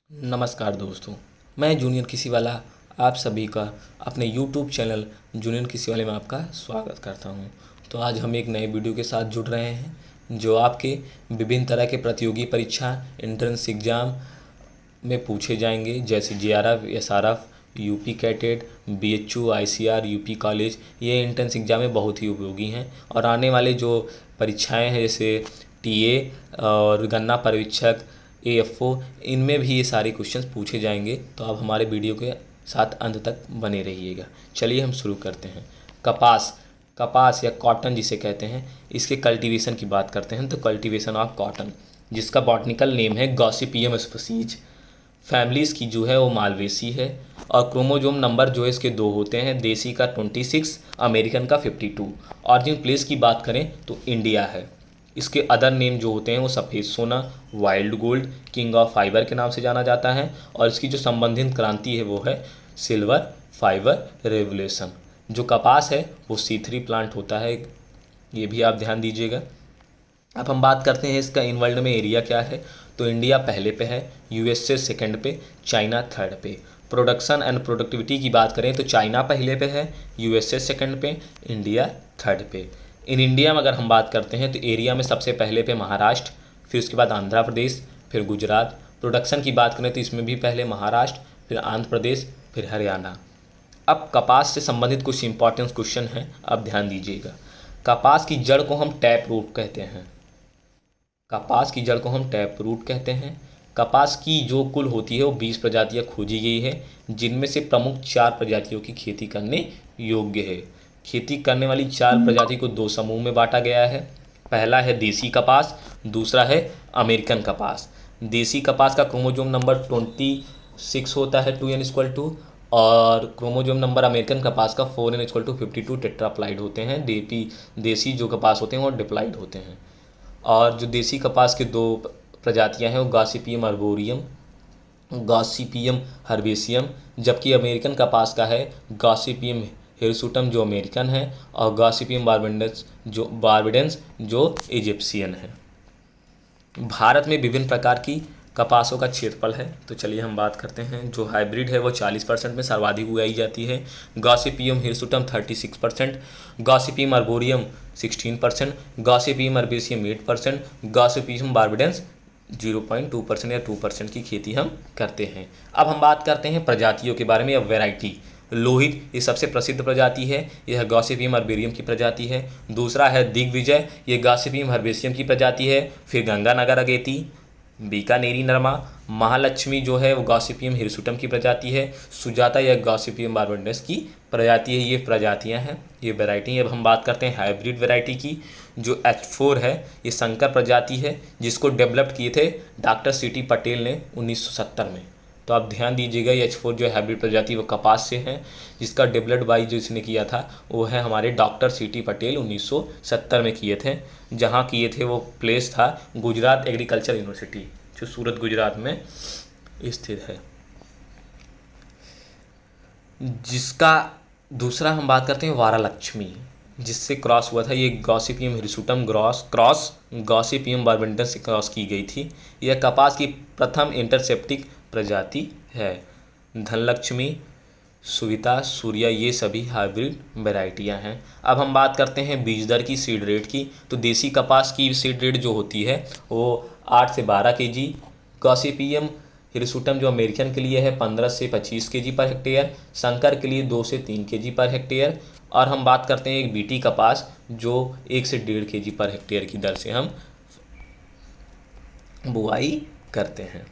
नमस्कार दोस्तों, मैं जूनियर किसी वाला आप सभी का अपने यूट्यूब चैनल जूनियर किसी वाले में आपका स्वागत करता हूं। तो आज हम एक नए वीडियो के साथ जुड़ रहे हैं जो आपके विभिन्न तरह के प्रतियोगी परीक्षा एंट्रेंस एग्ज़ाम में पूछे जाएंगे, जैसे JRF, SRF, UP CATET, BHU, ICR, UP college. ये एंट्रेंस एग्ज़ाम में बहुत ही उपयोगी हैं और आने वाले जो परीक्षाएं हैं जैसे टीए और गन्ना परीक्षक, एएफओ, इनमें भी ये सारे क्वेश्चंस पूछे जाएंगे। तो आप हमारे वीडियो के साथ अंत तक बने रहिएगा। चलिए हम शुरू करते हैं। कपास कपास या कॉटन जिसे कहते हैं, इसके कल्टीवेशन की बात करते हैं। तो कल्टीवेशन ऑफ कॉटन, जिसका बॉटनिकल नेम है गॉसिपियम स्पीसीज। फैमिलीज़ की जो है वो मालवेसी है और क्रोमोजोम नंबर जो है इसके 2 होते हैं, देसी का 26, अमेरिकन का 52। ऑरिजिन प्लेस की बात करें तो इंडिया है। इसके अदर नेम जो होते हैं वो सफ़ेद सोना, wild gold, king of fibre के नाम से जाना जाता है और इसकी जो संबंधित क्रांति है वो है सिल्वर फाइबर रेवोल्यूशन। जो कपास है वो C3 प्लांट होता है, ये भी आप ध्यान दीजिएगा। अब हम बात करते हैं इसका इन वर्ल्ड में एरिया क्या है। तो इंडिया पहले पे है, यूएसए सेकंड पे, चाइना थर्ड पे। प्रोडक्शन एंड प्रोडक्टिविटी की बात करें तो चाइना पहले पे है, यूएसए सेकंड पे, इंडिया थर्ड पे। इन इंडिया में अगर हम बात करते हैं तो एरिया में सबसे पहले पे महाराष्ट्र, फिर उसके बाद आंध्र प्रदेश, फिर गुजरात। प्रोडक्शन की बात करें तो इसमें भी पहले महाराष्ट्र, फिर आंध्र प्रदेश, फिर हरियाणा। अब कपास से संबंधित कुछ इंपॉर्टेंट क्वेश्चन हैं, अब ध्यान दीजिएगा। कपास की जड़ को हम टैप रूट कहते हैं। कपास की जड़ को हम टैप रूट कहते हैं। कपास की जो कुल होती है वो 20 प्रजातियाँ खोजी गई है, जिनमें से प्रमुख 4 प्रजातियों की खेती करने योग्य है। खेती करने वाली 4 प्रजाति को 2 समूह में बांटा गया है। पहला है देसी कपास, दूसरा है अमेरिकन कपास। देसी कपास का क्रोमोजोम नंबर 26 होता है, 2n=2, और क्रोमोजोम नंबर अमेरिकन कपास का 4n=52 टेट्राप्लाइड होते हैं। देसी जो कपास होते हैं वो डिप्लाइड होते हैं। और जो देसी कपास के 2 प्रजातियां हैं वो गॉसिपियम अर्बोरियम, गॉसिपियम हर्बेसियम, जबकि अमेरिकन कपास का है गॉसिपियम हिरसुटम जो अमेरिकन है और गॉसिपियम बार्बाडेंस जो इजिप्शियन है। भारत में विभिन्न प्रकार की कपासों का क्षेत्रफल है। तो चलिए हम बात करते हैं। जो हाइब्रिड है वो 40% में सर्वाधिक उगाई जाती है। Gossypium hirsutum 36%, gossypium arboreum 16%, gossypium herbaceum 8%, gossypium barbadense 0.2% या 2% की खेती हम करते हैं। अब हम बात करते हैं प्रजातियों के बारे में या वैरायटी। लोहित ये सबसे प्रसिद्ध प्रजाति है, यह गॉसिपियम अर्बेरियम की प्रजाति है। दूसरा है दिग्विजय, ये गॉसिपियम हर्बेसियम की प्रजाति है। फिर गंगानगर अगेती, बीकानेरी नरमा, महालक्ष्मी जो है वो गॉसिपियम हिरसुटम की प्रजाति है। सुजाता या गॉसिपियम बार्बाडेंस की प्रजाति है। ये प्रजातियां हैं, ये वैरायटी है। अब हम बात करते हैं हाइब्रिड वैरायटी की। जो H4 है ये संकर प्रजाति है, जिसको डेवलप किए थे डॉक्टर C.T. पटेल ने 1970 में। तो आप ध्यान दीजिएगा, ये H4 जो हाइब्रिड प्रजाति वो कपास से है, जिसका डेवलप्ड बाई जो इसने किया था वो है हमारे डॉक्टर C.T. पटेल 1970 में किए थे। जहाँ किए थे वो प्लेस था गुजरात एग्रीकल्चर यूनिवर्सिटी, जो सूरत गुजरात में स्थित है। जिसका दूसरा हम बात करते हैं वारालक्ष्मी, जिससे क्रॉस हुआ था। ये गॉसिपियम हिरसुटम क्रॉस गॉसिपियम बार्बाडेंस से क्रॉस की गई थी। यह कपास की प्रथम इंटरसेप्टिक प्रजाति है। धनलक्ष्मी, सुविता, सूर्या ये सभी हाइब्रिड वैरायटियां हैं। अब हम बात करते हैं बीज दर की, सीड रेट की। तो देसी कपास की सीड रेट जो होती है वो 8 से 12 kg। गॉसिपियम हिरसुटम जो अमेरिकन के लिए है 15 से 25 kg पर हेक्टेयर। संकर के लिए 2 से 3 kg पर हेक्टेयर। और हम बात करते हैं एक बीटी कपास जो 1 से 1.5 kg पर हेक्टेयर की दर से हम बुआई करते हैं।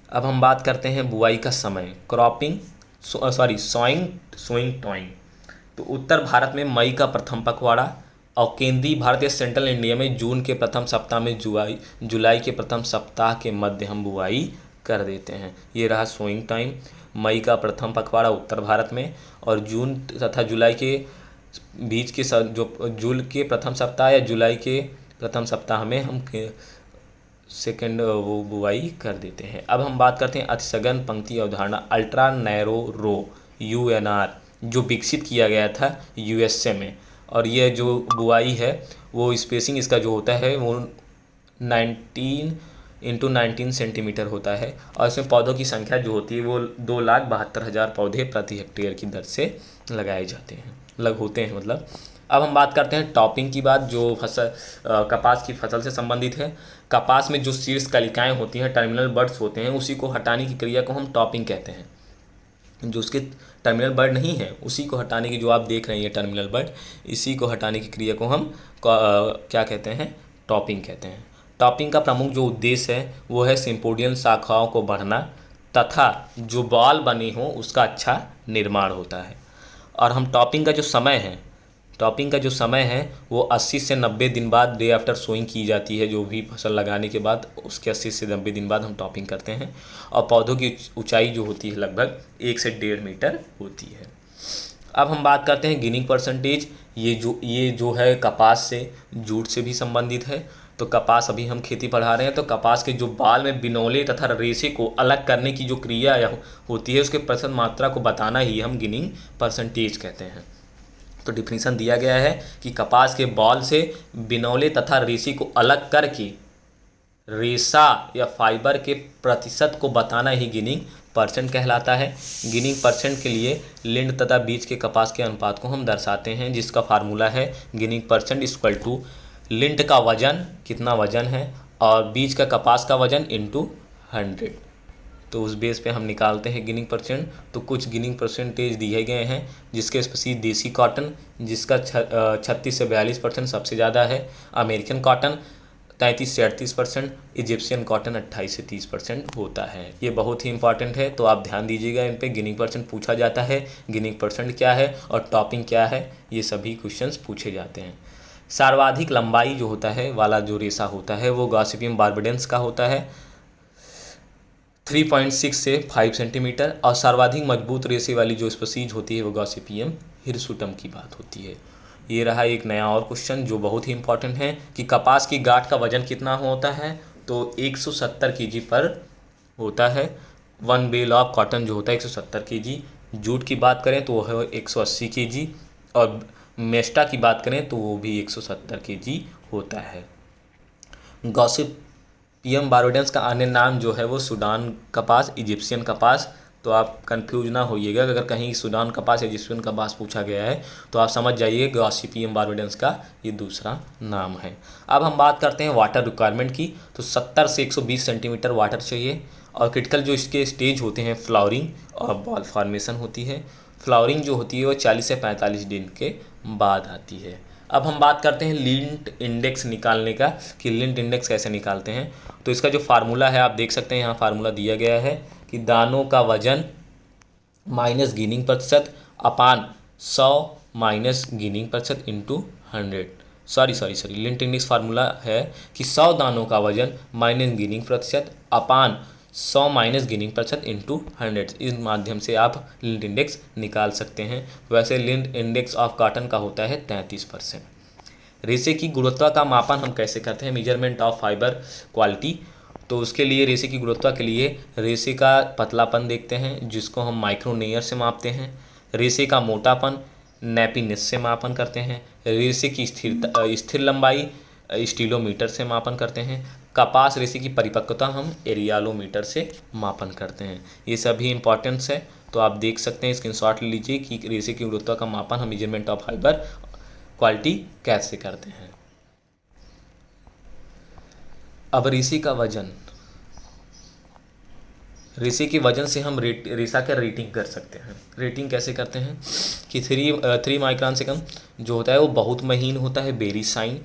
अब हम बात करते हैं बुआई का समय, क्रॉपिंग सोइंग टाइम। तो उत्तर भारत में मई का प्रथम पखवाड़ा और केंद्रीय भारत या सेंट्रल इंडिया में जून के प्रथम सप्ताह में जुलाई के प्रथम सप्ताह के मध्य हम बुआई कर देते हैं। ये रहा सोइंग टाइम। मई का प्रथम पखवाड़ा उत्तर भारत में और जून तथा जुलाई के बीच के जो जून के प्रथम सप्ताह या जुलाई के प्रथम सप्ताह में हम सेकेंड वो बुआई कर देते हैं। अब हम बात करते हैं अतिसघन पंक्ति अवधारणा, अल्ट्रा नैरो रो UNR, जो विकसित किया गया था USA में। और यह जो बुआई है वो स्पेसिंग इसका जो होता है वो 19 इंटू 19 सेंटीमीटर होता है और इसमें पौधों की संख्या जो होती है वो 2,72,000 पौधे प्रति हेक्टेयर की दर से लगाए जाते हैं होते हैं मतलब। अब हम बात करते हैं टॉपिंग की बात, जो फसल कपास की फसल से संबंधित है। कपास में जो शीर्ष कलिकाएँ होती हैं, टर्मिनल बड्स होते हैं, उसी को हटाने की क्रिया को हम टॉपिंग कहते हैं। जो उसके टर्मिनल बर्ड नहीं है उसी को हटाने की, जो आप देख रहे हैं टर्मिनल बर्ड, इसी को हटाने की क्रिया को हम क्या कहते हैं, टॉपिंग कहते हैं। टॉपिंग का प्रमुख जो उद्देश्य है वो है सिम्पोडियम शाखाओं को बढ़ना तथा जो बॉल बनी हो उसका अच्छा निर्माण होता है। और हम टॉपिंग का जो समय है वो 80 से 90 दिन बाद डे आफ्टर सोइंग की जाती है। जो भी फसल लगाने के बाद उसके 80 से 90 दिन बाद हम टॉपिंग करते हैं। और पौधों की ऊंचाई जो होती है लगभग 1 से 1.5 मीटर होती है। अब हम बात करते हैं गिनिंग परसेंटेज। ये जो है कपास से, जूट से भी संबंधित है। तो कपास, अभी हम खेती पढ़ा रहे हैं, तो कपास के जो बाल में बिनौले तथा रेशे को अलग करने की जो क्रिया होती है उसके प्रतिशत मात्रा को बताना ही हम गिनिंग परसेंटेज कहते हैं। तो डिफिनीसन दिया गया है कि कपास के बॉल से बिनौले तथा रेशे को अलग करके रेशा या फाइबर के प्रतिशत को बताना ही गिनिंग परसेंट कहलाता है। गिनिंग परसेंट के लिए लिंड तथा बीज के कपास के अनुपात को हम दर्शाते हैं, जिसका फार्मूला है ginning percent equal to lint का वजन, कितना वजन है, और बीज का कपास का वजन इंटू 100। तो उस बेस पे हम निकालते हैं गिनिंग परसेंट। तो कुछ गिनिंग परसेंटेज दिए गए हैं, जिसके स्पीसीज देसी कॉटन, जिसका 36 से 42% सबसे ज़्यादा है, अमेरिकन कॉटन 33 से 38%, इजिप्शियन कॉटन 28 से 30% होता है। ये बहुत ही इंपॉर्टेंट है, तो आप ध्यान दीजिएगा इन पे। गिनिंग परसेंट पूछा जाता है, गिनिंग परसेंट क्या है और टॉपिंग क्या है, ये सभी क्वेश्चंस पूछे जाते हैं। सर्वाधिक लंबाई जो होता है वाला जो रेशा होता है वो गॉसिपियम बार्बाडेंस का होता है, 3.6 से 5 सेंटीमीटर। और सर्वाधिक मजबूत रेशे वाली जो स्पीसीज होती है वो गॉसिपियम हिरसुटम की बात होती है। ये रहा एक नया और क्वेश्चन जो बहुत ही इंपॉर्टेंट है कि कपास की गांठ का वजन कितना होता है। तो 170 kg पर होता है। 1 बेल ऑफ कॉटन जो होता है 170 kg। जूट की बात करें तो वो है 180 kg। और मेस्टा की बात करें तो वो भी 170 kg होता है। गॉसिपियम बार्बाडेंस का अन्य नाम जो है वो सूडान कपास, इजिप्शियन कपास। तो आप कंफ्यूज ना होइएगा, अगर कहीं सूडान कपास या इजिप्शियन कपास पूछा गया है तो आप समझ जाइए गॉसिपियम बार्बाडेंस का ये दूसरा नाम है। अब हम बात करते हैं वाटर रिक्वायरमेंट की। तो 70 से 120 सेंटीमीटर वाटर चाहिए। और क्रिटिकल जो इसके स्टेज होते हैं फ्लावरिंग और बॉल फॉर्मेशन होती है। फ्लावरिंग जो होती है वो 40 से 45 दिन के बाद आती है। अब हम बात करते हैं लिंट इंडेक्स निकालने का, कि लिंट इंडेक्स कैसे निकालते हैं। तो इसका जो फार्मूला है आप देख सकते हैं, यहाँ फार्मूला दिया गया है कि दानों का वजन माइनस गिनिंग प्रतिशत अपान 100 माइनस गिनिंग प्रतिशत into 100। Sorry lint index formula है कि 100 दानों का वजन माइनस गिनिंग प्रतिशत अपान 100 माइनस गिनिंग प्रतिशत इंटू 100। इस माध्यम से आप लिंट इंडेक्स निकाल सकते हैं। वैसे लिंट इंडेक्स ऑफ कॉटन का होता है 33%। रेशे की गुणवत्ता का मापन हम कैसे करते हैं, मेजरमेंट ऑफ फाइबर क्वालिटी। तो उसके लिए रेशे की गुणवत्ता के लिए रेशे का पतलापन देखते हैं, जिसको हम माइक्रोनेयर से मापते हैं। रेशे का मोटापन नेपिनेस से मापन करते हैं। रेशे की स्थिर लंबाई स्टीलोमीटर से मापन करते हैं। कपास रेशे की परिपक्वता हम एरियालोमीटर से मापन करते हैं। ये सभी इंपॉर्टेंस है, तो आप देख सकते हैं, स्क्रीनशॉट ले लीजिए कि रेशे की गुणवत्ता का मापन हम मेजरमेंट ऑफ फाइबर क्वालिटी कैसे करते हैं। अब रेशे का वजन, रेशे के वजन से हम रेशा का रेटिंग कर सकते हैं। रेटिंग कैसे करते हैं कि 3 माइक्रोन से कम जो होता है वो बहुत महीन होता है, वेरी साइन।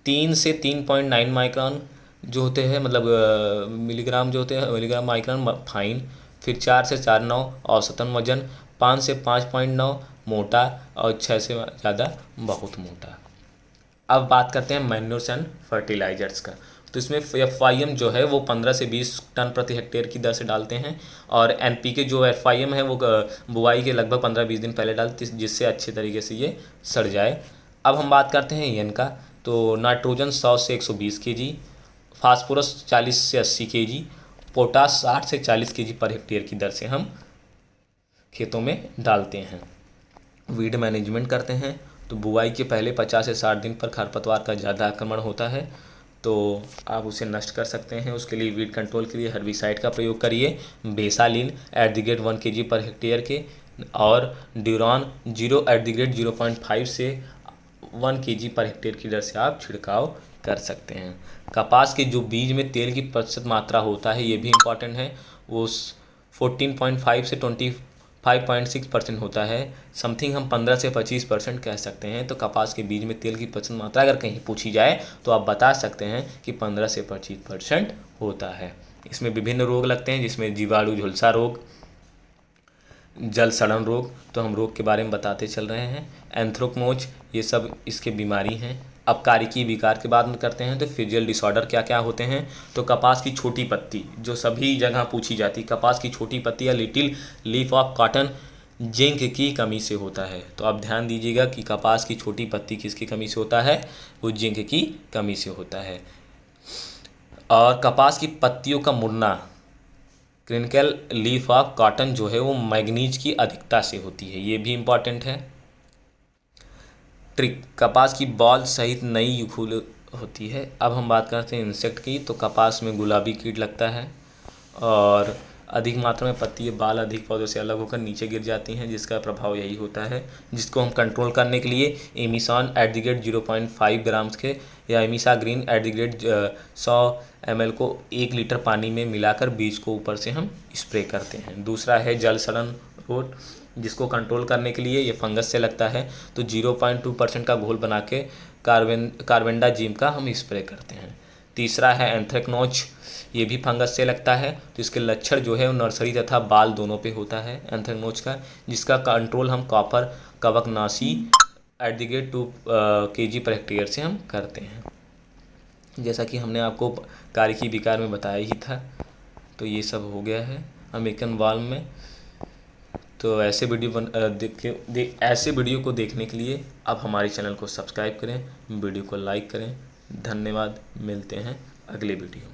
3 से 3.9 माइक्रोन जो होते हैं, मतलब मिलीग्राम जो होते हैं, मिलीग्राम माइक्रोन फाइन। फिर 4 से 4.9 औसतन वजन। 5 से 5.9 मोटा। और 6 से ज़्यादा बहुत मोटा। अब बात करते हैं मैन्योर्स एंड फर्टिलाइजर्स का। तो इसमें FIM जो है वो 15 से 20 टन प्रति हेक्टेयर की दर से डालते हैं। और NPK जो FIM है वो बुआई के लगभग 15-20 दिन पहले डालते हैं, जिससे अच्छे तरीके से ये सड़ जाए। अब हम बात करते हैं EN का। तो नाइट्रोजन 100 से 120 kg, फास्फोरस 40 से 80 kg, पोटास 60 से 40 kg पर हेक्टेयर की दर से हम खेतों में डालते हैं। वीड मैनेजमेंट करते हैं। तो बुआई के पहले 50 से 60 दिन पर खरपतवार का ज़्यादा आक्रमण होता है, तो आप उसे नष्ट कर सकते हैं। उसके लिए वीड कंट्रोल के लिए हर्बिसाइड का प्रयोग करिए, बेसालिन @ 1 kg पर हेक्टेयर के, और ड्यूरॉन 0 @ 0.5 से 1 kg पर हेक्टेयर की दर से आप छिड़काव कर सकते हैं। कपास के जो बीज में तेल की प्रतिशत मात्रा होता है, ये भी इम्पॉर्टेंट है, वो 14.5 से 25.6% होता है। समथिंग हम 15 से 25% कह सकते हैं। तो कपास के बीज में तेल की प्रतिशत मात्रा अगर कहीं पूछी जाए तो आप बता सकते हैं कि 15 से 25% होता है। इसमें विभिन्न रोग लगते हैं, जिसमें जीवाणु झुलसा रोग, जल सड़न रोग, तो हम रोग के बारे में बताते चल रहे हैं। एंथ्रोकनोज, ये सब इसके बीमारी हैं। अब कारिकी विकार के बात में करते हैं, तो फिजियल डिसऑर्डर क्या क्या होते हैं। तो कपास की छोटी पत्ती जो सभी जगह पूछी जाती, कपास की छोटी पत्ती या little leaf of cotton zinc की कमी से होता है। तो आप ध्यान दीजिएगा कि कपास की छोटी पत्ती किसकी कमी से होता है, वो जिंक की कमी से होता है। और कपास की पत्तियों का मुड़ना, क्रिंकल लीफ ऑफ कॉटन जो है वो मैग्नीज की अधिकता से होती है, ये भी इम्पॉर्टेंट है। ट्रिक, कपास की बॉल सहित नई फूल होती है। अब हम बात करते हैं इंसेक्ट की, तो कपास में गुलाबी कीट लगता है और अधिक मात्रा में पत्ती बाल अधिक पौधों से अलग होकर नीचे गिर जाती हैं, जिसका प्रभाव यही होता है, जिसको हम कंट्रोल करने के लिए एमिसॉन @ 0.5 ग्राम्स के या एमिसा ग्रीन @ 100 ml को 1 लीटर पानी में मिलाकर बीज को ऊपर से हम स्प्रे करते हैं। दूसरा है जल सड़न रोग, जिसको कंट्रोल करने के लिए ये फंगस से लगता है, तो 0.2% का घोल बना के कार्बेंडाजिम का हम स्प्रे करते हैं। तीसरा है एंथ्रेक्नोज, ये भी फंगस से लगता है, तो इसके लक्षण जो है वो नर्सरी तथा बाल दोनों पे होता है एंथ्रेक्नोज का, जिसका कंट्रोल हम कॉपर कवकनाशी @ 2 kg पर हेक्टेयर से हम करते हैं। जैसा कि हमने आपको कारिकी विकार में बताया ही था। तो ये सब हो गया है अमेरिकन वाल्म में। तो ऐसे वीडियो को देखने के लिए आप हमारे चैनल को सब्सक्राइब करें, वीडियो को लाइक करें। धन्यवाद, मिलते हैं अगले वीडियो में।